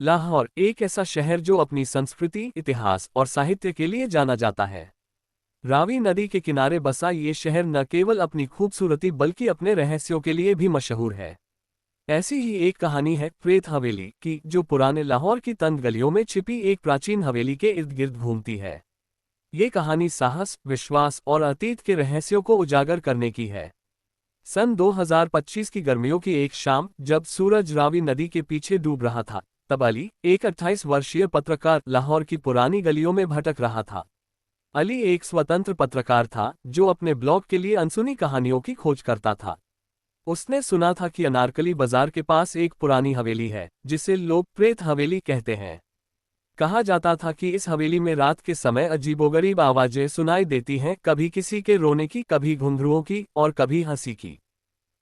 लाहौर एक ऐसा शहर जो अपनी संस्कृति, इतिहास और साहित्य के लिए जाना जाता है। रावी नदी के किनारे बसा ये शहर न केवल अपनी खूबसूरती बल्कि अपने रहस्यों के लिए भी मशहूर है। ऐसी ही एक कहानी है प्रेत हवेली की, जो पुराने लाहौर की तंग गलियों में छिपी एक प्राचीन हवेली के इर्द गिर्द घूमती है। ये कहानी साहस, विश्वास और अतीत के रहस्यों को उजागर करने की है। सन 2025 की गर्मियों की एक शाम, जब सूरज रावी नदी के पीछे डूब रहा था, तब अली, एक 28 वर्षीय पत्रकार, लाहौर की पुरानी गलियों में भटक रहा था। अली एक स्वतंत्र पत्रकार था जो अपने ब्लॉग के लिए अनसुनी कहानियों की खोज करता था। उसने सुना था कि अनारकली बाजार के पास एक पुरानी हवेली है जिसे लोग प्रेत हवेली कहते हैं। कहा जाता था कि इस हवेली में रात के समय अजीबोगरीब आवाजें सुनाई देती हैं, कभी किसी के रोने की, कभी घुंघरुओं की और कभी हंसी की।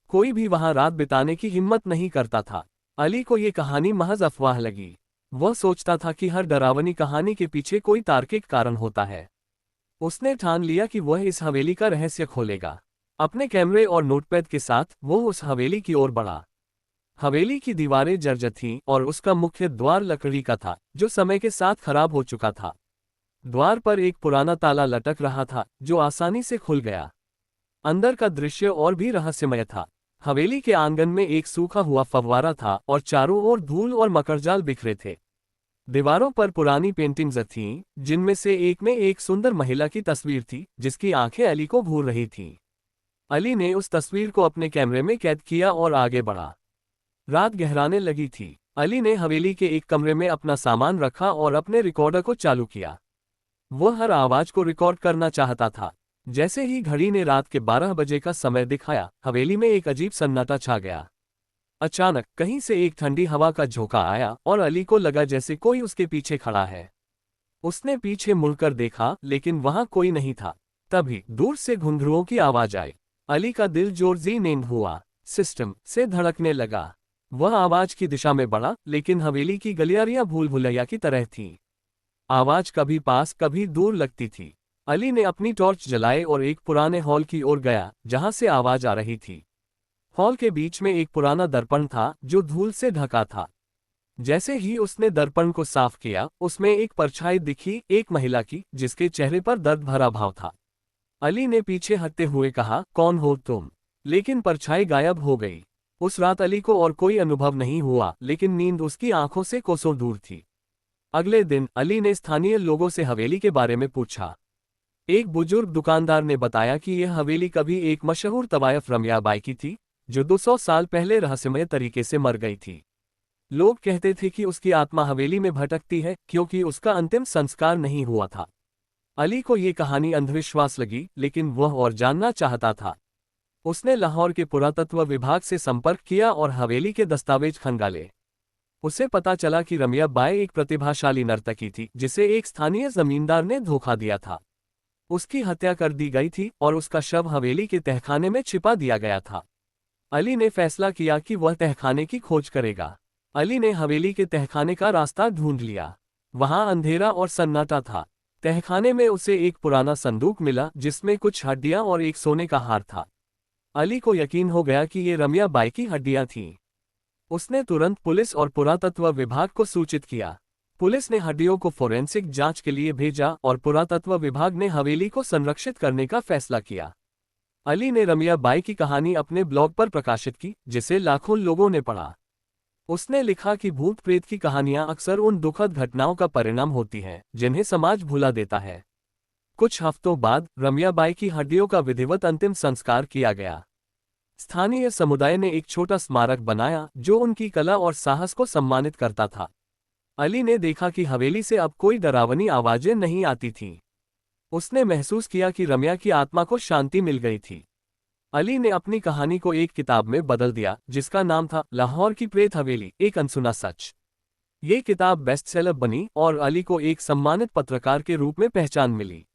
कोई भी वहां रात बिताने की हिम्मत नहीं करता था। अली को ये कहानी महज अफवाह लगी। वह सोचता था कि हर डरावनी कहानी के पीछे कोई तार्किक कारण होता है। उसने ठान लिया कि वह इस हवेली का रहस्य खोलेगा। अपने कैमरे और नोटपैड के साथ वो उस हवेली की ओर बढ़ा। हवेली की दीवारें जर्जर थीं और उसका मुख्य द्वार लकड़ी का था, जो समय के साथ खराब हो चुका था। द्वार पर एक पुराना ताला लटक रहा था, जो आसानी से खुल गया। अंदर का दृश्य और भी रहस्यमय था। हवेली के आंगन में एक सूखा हुआ फव्वारा था और चारों ओर धूल और मकरजाल बिखरे थे। दीवारों पर पुरानी पेंटिंग्स थीं, जिनमें से एक में एक सुंदर महिला की तस्वीर थी जिसकी आंखें अली को घूर रही थीं। अली ने उस तस्वीर को अपने कैमरे में कैद किया और आगे बढ़ा। रात गहराने लगी थी। अली ने हवेली के एक कमरे में अपना सामान रखा और अपने रिकॉर्डर को चालू किया। वह हर आवाज को रिकॉर्ड करना चाहता था। जैसे ही घड़ी ने रात के 12 बजे का समय दिखाया, हवेली में एक अजीब सन्नाटा छा गया। अचानक कहीं से एक ठंडी हवा का झोंका आया और अली को लगा जैसे कोई उसके पीछे खड़ा है। उसने पीछे मुड़कर देखा, लेकिन वहां कोई नहीं था। तभी दूर से घुंघरुओं की आवाज आई। अली का दिल जोर से नींद हुआ, सिस्टम से धड़कने लगा। वह आवाज की दिशा में बढ़ा, लेकिन हवेली की गलियारियां भूल भुलैया की तरह थीं। आवाज कभी पास कभी दूर लगती थी। अली ने अपनी टॉर्च जलाई और एक पुराने हॉल की ओर गया जहां से आवाज आ रही थी। हॉल के बीच में एक पुराना दर्पण था जो धूल से ढका था। जैसे ही उसने दर्पण को साफ किया, उसमें एक परछाई दिखी, एक महिला की, जिसके चेहरे पर दर्द भरा भाव था। अली ने पीछे हटते हुए कहा, कौन हो तुम? लेकिन परछाई गायब हो गई। उस रात अली को और कोई अनुभव नहीं हुआ, लेकिन नींद उसकी आंखों से कोसों दूर थी। अगले दिन अली ने स्थानीय लोगों से हवेली के बारे में पूछा। एक बुजुर्ग दुकानदार ने बताया कि यह हवेली कभी एक मशहूर तवायफ रमिया बाई की थी, जो 200 साल पहले रहस्यमय तरीके से मर गई थी। लोग कहते थे कि उसकी आत्मा हवेली में भटकती है क्योंकि उसका अंतिम संस्कार नहीं हुआ था। अली को ये कहानी अंधविश्वास लगी, लेकिन वह और जानना चाहता था। उसने लाहौर के पुरातत्व विभाग से संपर्क किया और हवेली के दस्तावेज खंगाले। उसे पता चला कि रमिया बाई एक प्रतिभाशाली नर्तकी थी जिसे एक स्थानीय जमींदार ने धोखा दिया था। उसकी हत्या कर दी गई थी और उसका शव हवेली के तहखाने में छिपा दिया गया था। अली ने फैसला किया कि वह तहखाने की खोज करेगा। अली ने हवेली के तहखाने का रास्ता ढूंढ लिया। वहां अंधेरा और सन्नाटा था। तहखाने में उसे एक पुराना संदूक मिला जिसमें कुछ हड्डियां और एक सोने का हार था। अली को यकीन हो गया कि ये रमिया बाई की हड्डियां थीं। उसने तुरंत पुलिस और पुरातत्व विभाग को सूचित किया। पुलिस ने हड्डियों को फोरेंसिक जांच के लिए भेजा और पुरातत्व विभाग ने हवेली को संरक्षित करने का फैसला किया। अली ने रमिया बाई की कहानी अपने ब्लॉग पर प्रकाशित की, जिसे लाखों लोगों ने पढ़ा। उसने लिखा कि भूत प्रेत की कहानियां अक्सर उन दुखद घटनाओं का परिणाम होती हैं जिन्हें समाज भुला देता है। कुछ हफ्तों बाद रमिया बाई की हड्डियों का विधिवत अंतिम संस्कार किया गया। स्थानीय समुदाय ने एक छोटा स्मारक बनाया जो उनकी कला और साहस को सम्मानित करता था। अली ने देखा कि हवेली से अब कोई डरावनी आवाजें नहीं आती थीं। उसने महसूस किया कि रमिया की आत्मा को शांति मिल गई थी। अली ने अपनी कहानी को एक किताब में बदल दिया जिसका नाम था लाहौर की प्रेत हवेली, एक अनसुना सच। ये किताब बेस्टसेलर बनी और अली को एक सम्मानित पत्रकार के रूप में पहचान मिली।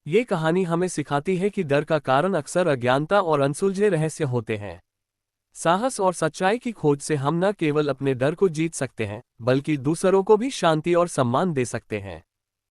ये कहानी हमें सिखाती है कि डर का कारण अक्सर अज्ञानता और अनसुलझे रहस्य होते हैं। साहस और सच्चाई की खोज से हम न केवल अपने डर को जीत सकते हैं, बल्कि दूसरों को भी शांति और सम्मान दे सकते हैं।